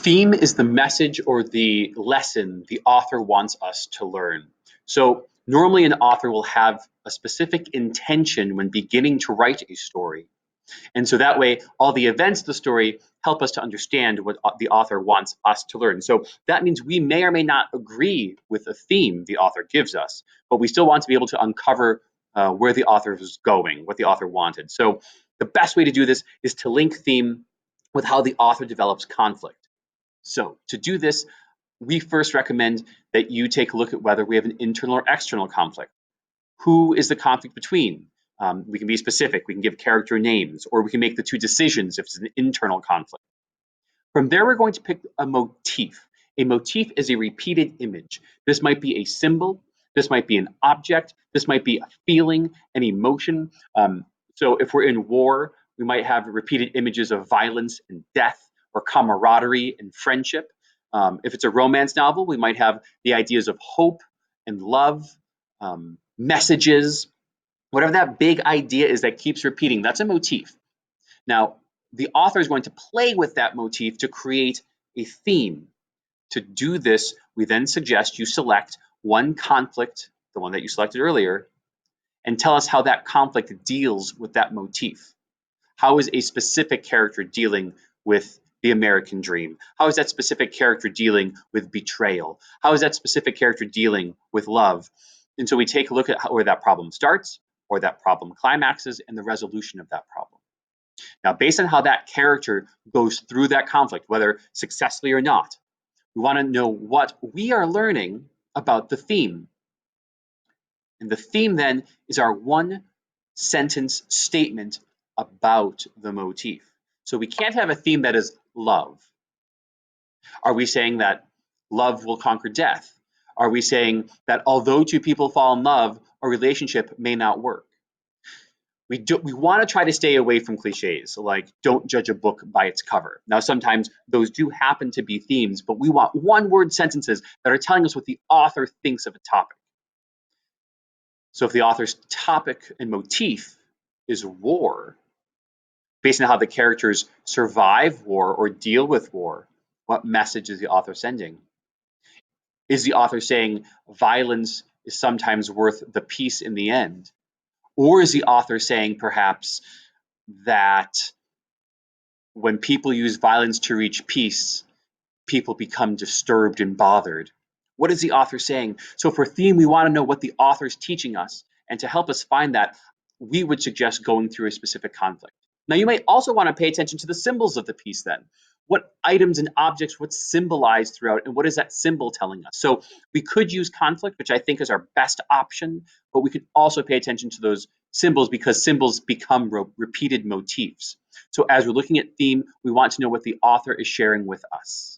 Theme is the message or the lesson the author wants us to learn. So normally an author will have a specific intention when beginning to write a story. And so that way, all the events of the story help us to understand what the author wants us to learn. So that means we may or may not agree with a theme the author gives us, but we still want to be able to uncover where the author is going, what the author wanted. So the best way to do this is to link theme with how the author develops conflict. So to do this, we first recommend that you take a look at whether we have an internal or external conflict. Who is the conflict between? We can be specific, we can give character names, or we can make the two decisions if it's an internal conflict. From there, we're going to pick a motif. A motif is a repeated image. This might be a symbol, this might be an object, this might be a feeling, an emotion. So if we're in war, we might have repeated images of violence and death, or camaraderie and friendship. If it's a romance novel, we might have the ideas of hope and love, messages, whatever that big idea is that keeps repeating, that's a motif. Now, the author is going to play with that motif to create a theme. To do this, we then suggest you select one conflict, the one that you selected earlier, and tell us how that conflict deals with that motif. How is a specific character dealing with the American dream? How is that specific character dealing with betrayal? How is that specific character dealing with love? And so we take a look at where that problem starts, or that problem climaxes, and the resolution of that problem. Now, based on how that character goes through that conflict, whether successfully or not, we want to know what we are learning about the theme. And the theme then is our one sentence statement about the motif. So we can't have a theme that is love. Are we saying that love will conquer death? Are we saying that although two people fall in love, a relationship may not work? We want to try to stay away from cliches, like don't judge a book by its cover. Now, sometimes those do happen to be themes, but we want one-word sentences that are telling us what the author thinks of a topic. So if the author's topic and motif is war, based on how the characters survive war or deal with war, what message is the author sending? Is the author saying violence is sometimes worth the peace in the end? Or is the author saying perhaps that when people use violence to reach peace, people become disturbed and bothered? What is the author saying? So for theme, we want to know what the author's teaching us. And to help us find that, we would suggest going through a specific conflict. Now, you may also want to pay attention to the symbols of the piece then. What items and objects, what's symbolized throughout, and what is that symbol telling us? So we could use conflict, which I think is our best option, but we could also pay attention to those symbols because symbols become repeated motifs. So as we're looking at theme, we want to know what the author is sharing with us.